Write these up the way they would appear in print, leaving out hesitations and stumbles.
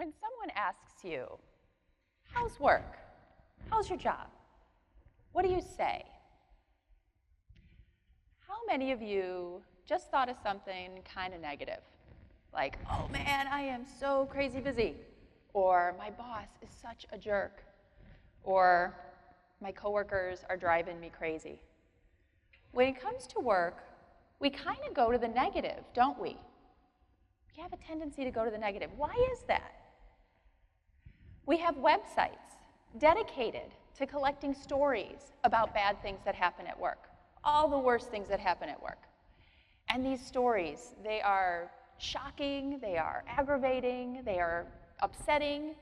When someone asks you, how's work? How's your job? What do you say? How many of you just thought of something kind of negative? Like, oh man, I am so crazy busy. Or my boss is such a jerk. Or my coworkers are driving me crazy. When it comes to work, we kind of go to the negative, don't we? We have a tendency to go to the negative. Why is that? We have websites dedicated to collecting stories about bad things that happen at work, all the worst things that happen at work. And these stories, they are shocking, they are aggravating, they are upsetting.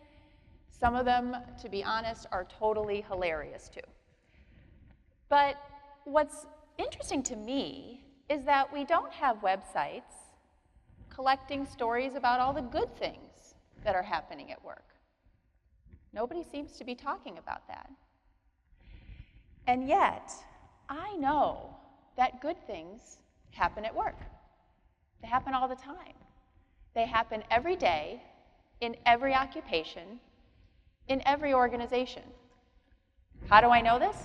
Some of them, to be honest, are totally hilarious too. But what's interesting to me is that we don't have websites collecting stories about all the good things that are happening at work. Nobody seems to be talking about that. And yet, I know that good things happen at work. They happen all the time. They happen every day, in every occupation, in every organization. How do I know this?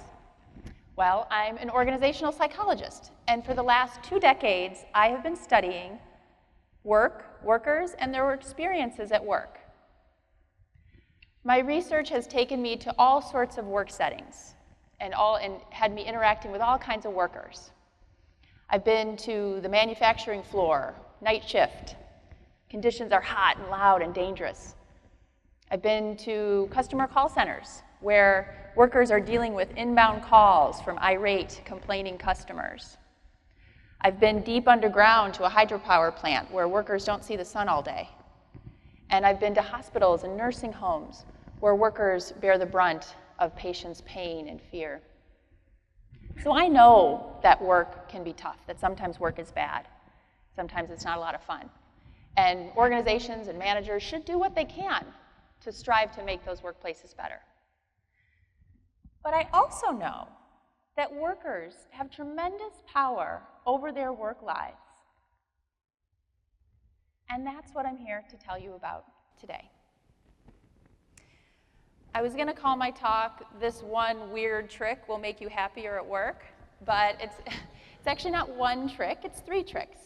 Well, I'm an organizational psychologist, and for the last 2 decades, I have been studying workers, and their experiences at work. My research has taken me to all sorts of work settings and had me interacting with all kinds of workers. I've been to the manufacturing floor, night shift. Conditions are hot and loud and dangerous. I've been to customer call centers where workers are dealing with inbound calls from irate, complaining customers. I've been deep underground to a hydropower plant where workers don't see the sun all day. And I've been to hospitals and nursing homes where workers bear the brunt of patients' pain and fear. So I know that work can be tough, that sometimes work is bad. Sometimes it's not a lot of fun. And organizations and managers should do what they can to strive to make those workplaces better. But I also know that workers have tremendous power over their work lives. And that's what I'm here to tell you about today. I was going to call my talk, "This One Weird Trick Will Make You Happier at Work," but it's actually not one trick, it's 3 tricks.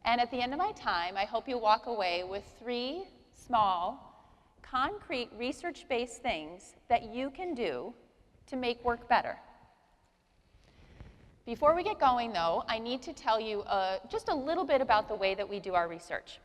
And at the end of my time, I hope you walk away with 3 small, concrete, research-based things that you can do to make work better. Before we get going, though, I need to tell you just a little bit about the way that we do our research.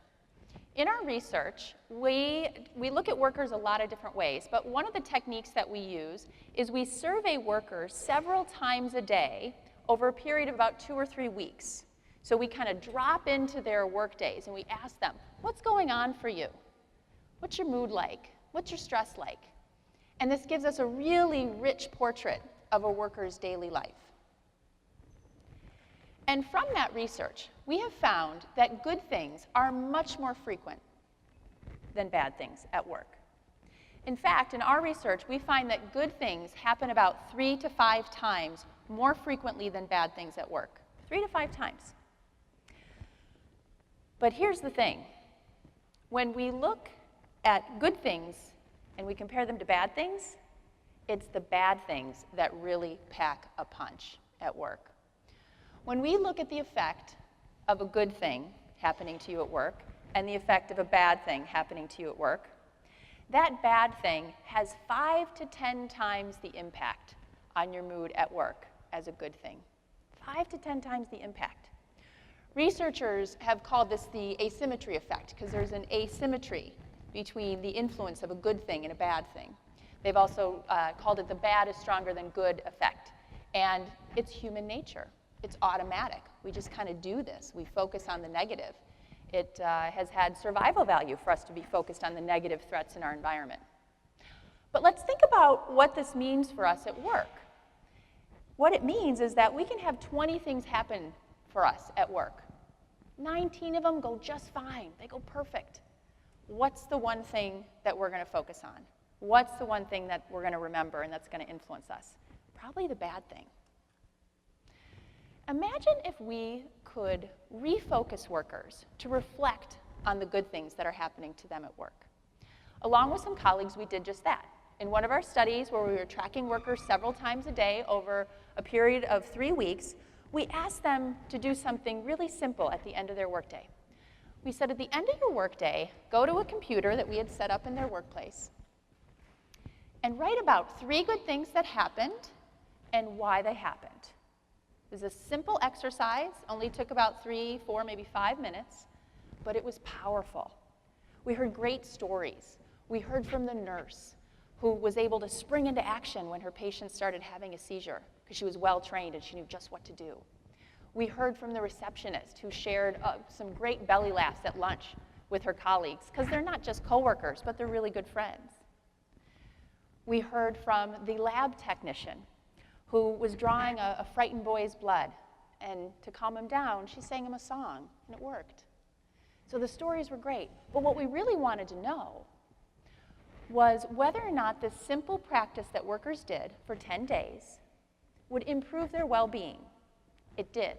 In our research, we look at workers a lot of different ways, but one of the techniques that we use is we survey workers several times a day over a period of about 2 or 3 weeks. So we kind of drop into their work days and we ask them, what's going on for you? What's your mood like? What's your stress like? And this gives us a really rich portrait of a worker's daily life. And from that research, we have found that good things are much more frequent than bad things at work. In fact, in our research, we find that good things happen about 3 to 5 times more frequently than bad things at work. 3 to 5 times. But here's the thing. When we look at good things and we compare them to bad things, it's the bad things that really pack a punch at work. When we look at the effect of a good thing happening to you at work and the effect of a bad thing happening to you at work, that bad thing has 5 to 10 times the impact on your mood at work as a good thing. 5 to 10 times the impact. Researchers have called this the asymmetry effect because there's an asymmetry between the influence of a good thing and a bad thing. They've also called it the bad is stronger than good effect. And it's human nature. It's automatic. We just kind of do this. We focus on the negative. It has had survival value for us to be focused on the negative threats in our environment. But let's think about what this means for us at work. What it means is that we can have 20 things happen for us at work. 19 of them go just fine. They go perfect. What's the one thing that we're going to focus on? What's the one thing that we're going to remember and that's going to influence us? Probably the bad thing. Imagine if we could refocus workers to reflect on the good things that are happening to them at work. Along with some colleagues, we did just that. In one of our studies where we were tracking workers several times a day over a period of 3 weeks, we asked them to do something really simple at the end of their workday. We said, at the end of your workday, go to a computer that we had set up in their workplace and write about 3 good things that happened and why they happened. It was a simple exercise, only took about 3, 4, maybe 5 minutes, but it was powerful. We heard great stories. We heard from the nurse who was able to spring into action when her patient started having a seizure because she was well-trained and she knew just what to do. We heard from the receptionist who shared some great belly laughs at lunch with her colleagues because they're not just coworkers, but they're really good friends. We heard from the lab technician who was drawing a frightened boy's blood, and to calm him down, she sang him a song, and it worked. So the stories were great, but what we really wanted to know was whether or not this simple practice that workers did for 10 days would improve their well-being. It did.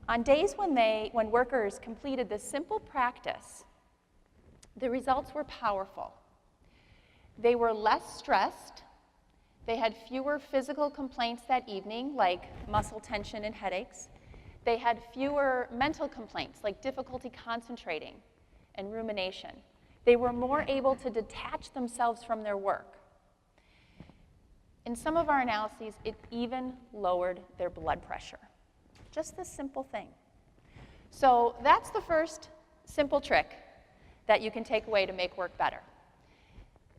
On days when workers completed this simple practice, the results were powerful. They were less stressed. They had fewer physical complaints that evening, like muscle tension and headaches. They had fewer mental complaints, like difficulty concentrating and rumination. They were more able to detach themselves from their work. In some of our analyses, it even lowered their blood pressure. Just this simple thing. So that's the first simple trick that you can take away to make work better.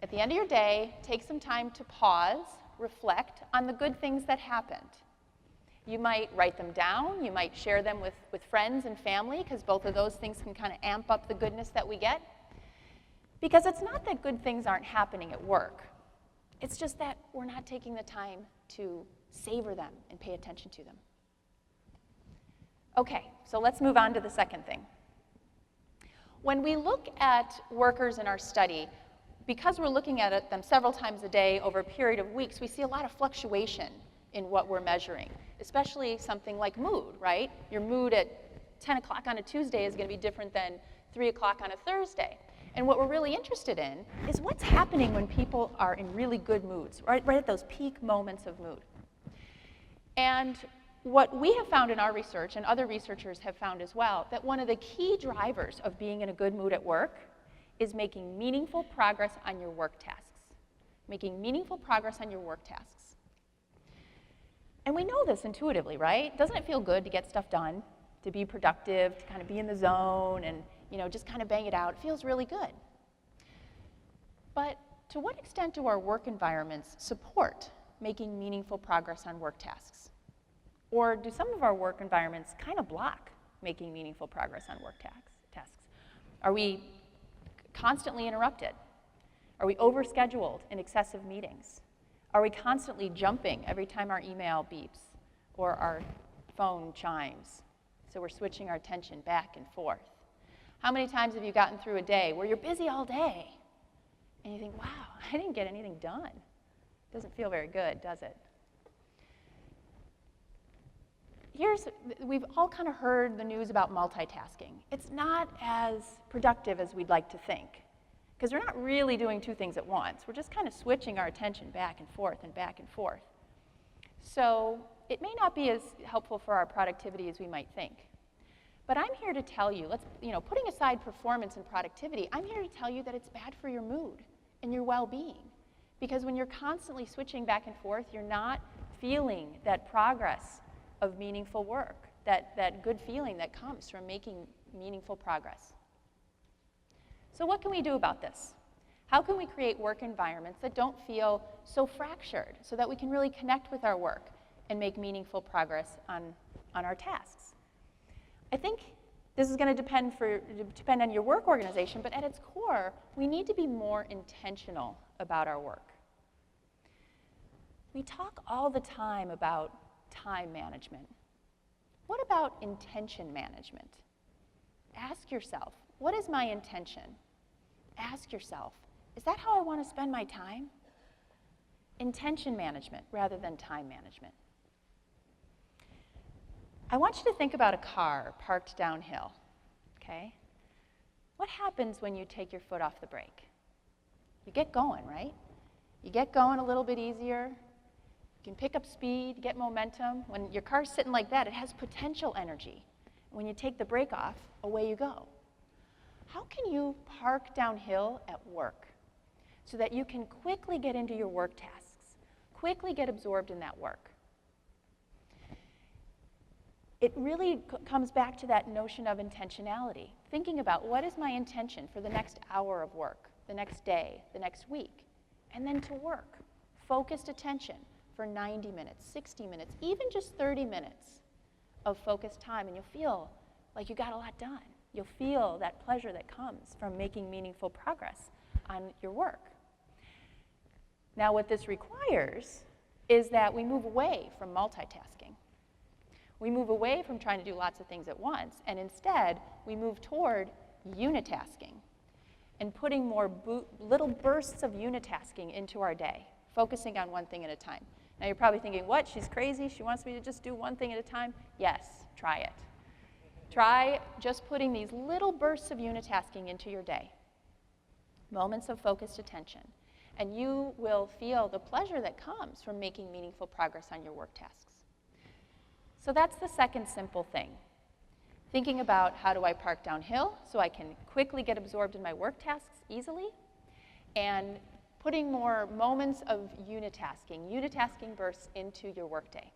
At the end of your day, take some time to pause, reflect on the good things that happened. You might write them down. You might share them with friends and family, because both of those things can kind of amp up the goodness that we get. Because it's not that good things aren't happening at work. It's just that we're not taking the time to savor them and pay attention to them. Okay, so let's move on to the second thing. When we look at workers in our study, because we're looking at them several times a day over a period of weeks, we see a lot of fluctuation in what we're measuring, especially something like mood, right? Your mood at 10 o'clock on a Tuesday is going to be different than 3 o'clock on a Thursday. And what we're really interested in is what's happening when people are in really good moods, right at those peak moments of mood. And what we have found in our research, and other researchers have found as well, that one of the key drivers of being in a good mood at work is making meaningful progress on your work tasks. Making meaningful progress on your work tasks. And we know this intuitively, right? Doesn't it feel good to get stuff done, to be productive, to kind of be in the zone, and just kind of bang it out? It feels really good. But to what extent do our work environments support making meaningful progress on work tasks? Or do some of our work environments kind of block making meaningful progress on work tasks? Are we constantly interrupted? Are we overscheduled in excessive meetings? Are we constantly jumping every time our email beeps or our phone chimes? So we're switching our attention back and forth. How many times have you gotten through a day where you're busy all day and you think, wow, I didn't get anything done? Doesn't feel very good, does it? We've all kind of heard the news about multitasking. It's not as productive as we'd like to think, because we're not really doing 2 things at once. We're just kind of switching our attention back and forth and back and forth. So it may not be as helpful for our productivity as we might think. But I'm here to tell you, putting aside performance and productivity, I'm here to tell you that it's bad for your mood and your well-being. Because when you're constantly switching back and forth, you're not feeling that progress of meaningful work, that good feeling that comes from making meaningful progress. So what can we do about this? How can we create work environments that don't feel so fractured so that we can really connect with our work and make meaningful progress on our tasks? I think this is going to depend on your work organization, but at its core, we need to be more intentional about our work. We talk all the time about time management. What about intention management? Ask yourself, what is my intention? Ask yourself, is that how I want to spend my time? Intention management rather than time management. I want you to think about a car parked downhill, okay? What happens when you take your foot off the brake? You get going, right? You get going a little bit easier. You can pick up speed, get momentum. When your car's sitting like that, it has potential energy. When you take the brake off, away you go. How can you park downhill at work so that you can quickly get into your work tasks, quickly get absorbed in that work? It really comes back to that notion of intentionality. Thinking about what is my intention for the next hour of work, the next day, the next week, and then to work. Focused attention for 90 minutes, 60 minutes, even just 30 minutes of focused time, and you'll feel like you got a lot done. You'll feel that pleasure that comes from making meaningful progress on your work. Now, what this requires is that we move away from multitasking. We move away from trying to do lots of things at once, and instead, we move toward unitasking and putting more little bursts of unitasking into our day, focusing on one thing at a time. Now, you're probably thinking, what? She's crazy? She wants me to just do one thing at a time? Yes, try it. Try just putting these little bursts of unitasking into your day, moments of focused attention, and you will feel the pleasure that comes from making meaningful progress on your work tasks. So that's the second simple thing. Thinking about how do I park downhill so I can quickly get absorbed in my work tasks easily, and putting more moments of unitasking bursts into your workday.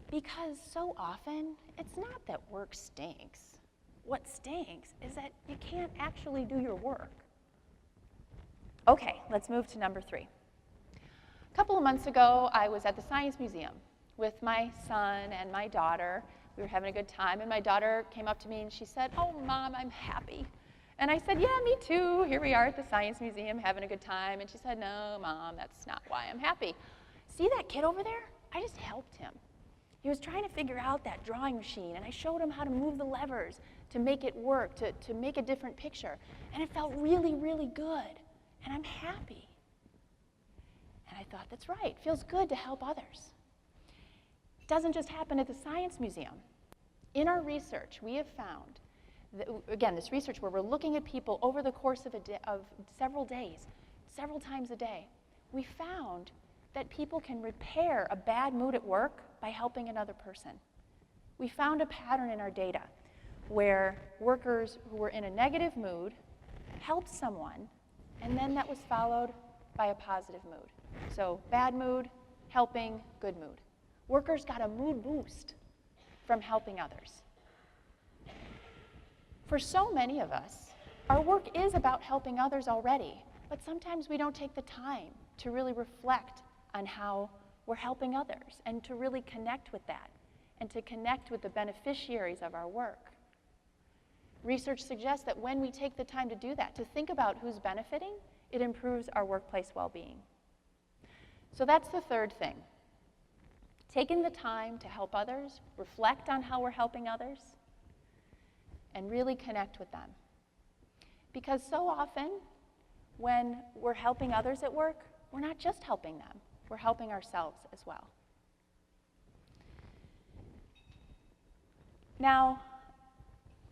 Because so often, it's not that work stinks. What stinks is that you can't actually do your work. Okay, let's move to number 3. A couple of months ago, I was at the Science Museum with my son and my daughter. We were having a good time, and my daughter came up to me and she said, "Oh, Mom, I'm happy." And I said, "Yeah, me too. Here we are at the Science Museum having a good time." And she said, "No, Mom, that's not why I'm happy. See that kid over there? I just helped him. He was trying to figure out that drawing machine, and I showed him how to move the levers to make it work, to make a different picture. And it felt really, really good, and I'm happy." And I thought, that's right. It feels good to help others. It doesn't just happen at the Science Museum. In our research, we have found, that, again, this research where we're looking at people over the course of several days, several times a day, we found that people can repair a bad mood at work by helping another person. We found a pattern in our data where workers who were in a negative mood helped someone, and then that was followed by a positive mood. So bad mood, helping, good mood. Workers got a mood boost from helping others. For so many of us, our work is about helping others already, but sometimes we don't take the time to really reflect on how we're helping others and to really connect with that and to connect with the beneficiaries of our work. Research suggests that when we take the time to do that, to think about who's benefiting, it improves our workplace well-being. So that's the third thing. Taking the time to help others, reflect on how we're helping others, and really connect with them. Because so often, when we're helping others at work, we're not just helping them, we're helping ourselves as well. Now,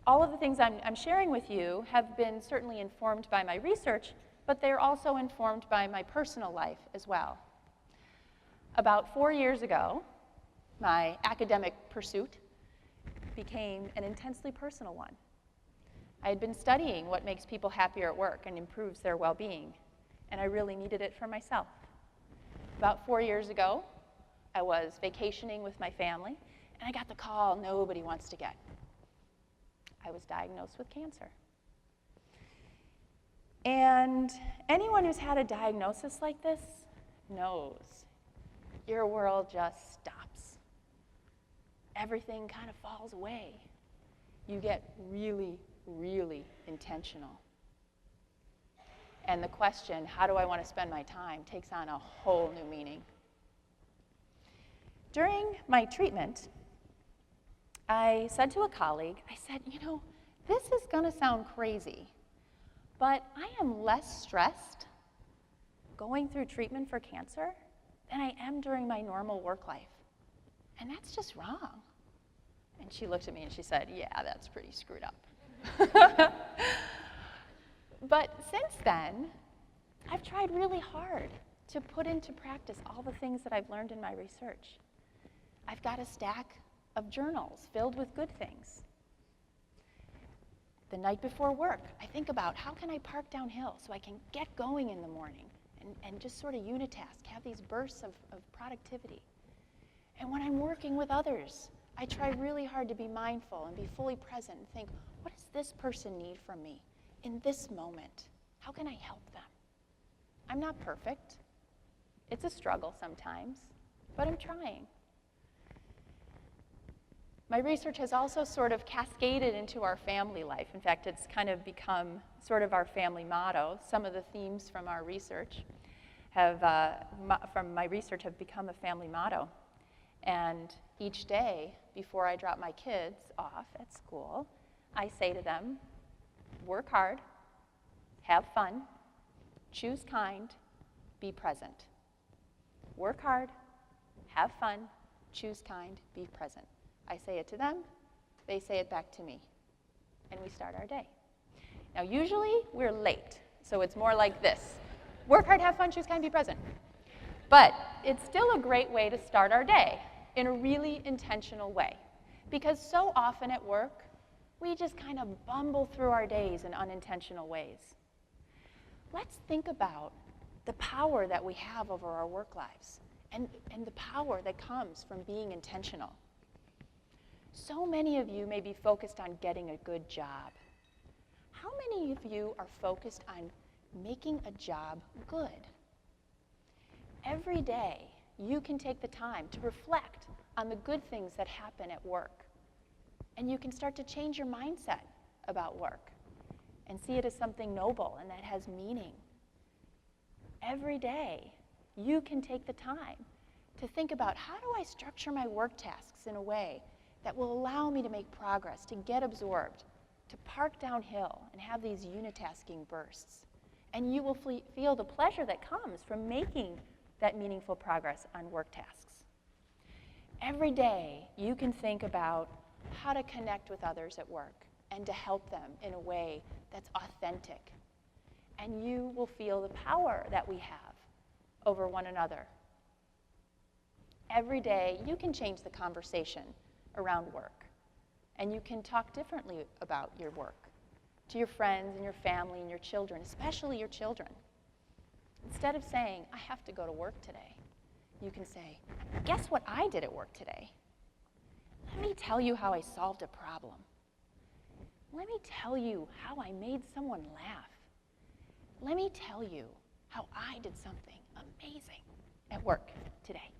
all of the things I'm sharing with you have been certainly informed by my research, but they're also informed by my personal life as well. About 4 years ago, my academic pursuit became an intensely personal one. I had been studying what makes people happier at work and improves their well-being, and I really needed it for myself. About 4 years ago, I was vacationing with my family, and I got the call nobody wants to get. I was diagnosed with cancer. And anyone who's had a diagnosis like this knows your world just stops. Everything kind of falls away. You get really, really intentional. And the question, how do I want to spend my time, takes on a whole new meaning. During my treatment, I said to a colleague, I said, you know, this is going to sound crazy, but I am less stressed going through treatment for cancer than I am during my normal work life. And that's just wrong. And she looked at me and she said, yeah, that's pretty screwed up. But since then, I've tried really hard to put into practice all the things that I've learned in my research. I've got a stack of journals filled with good things. The night before work, I think about how can I park downhill so I can get going in the morning and just sort of unitask, have these bursts of productivity. And when I'm working with others, I try really hard to be mindful and be fully present and think, what does this person need from me in this moment? How can I help them? I'm not perfect. It's a struggle sometimes, but I'm trying. My research has also sort of cascaded into our family life. In fact, it's kind of become sort of our family motto. Some of the themes from our research have become a family motto. And each day, before I drop my kids off at school, I say to them, work hard, have fun, choose kind, be present. Work hard, have fun, choose kind, be present. I say it to them, they say it back to me, and we start our day. Now, usually we're late, so it's more like this. Work hard, have fun, choose kind, be present. But it's still a great way to start our day in a really intentional way, because so often at work, we just kind of bumble through our days in unintentional ways. Let's think about the power that we have over our work lives and the power that comes from being intentional. So many of you may be focused on getting a good job. How many of you are focused on making a job good? Every day, you can take the time to reflect on the good things that happen at work. And you can start to change your mindset about work and see it as something noble and that has meaning. Every day, you can take the time to think about, how do I structure my work tasks in a way that will allow me to make progress, to get absorbed, to park downhill and have these unitasking bursts. And you will feel the pleasure that comes from making that meaningful progress on work tasks. Every day, you can think about how to connect with others at work and to help them in a way that's authentic. And you will feel the power that we have over one another. Every day, you can change the conversation around work, and you can talk differently about your work to your friends and your family and your children, especially your children. Instead of saying, I have to go to work today, you can say, guess what I did at work today? Let me tell you how I solved a problem. Let me tell you how I made someone laugh. Let me tell you how I did something amazing at work today.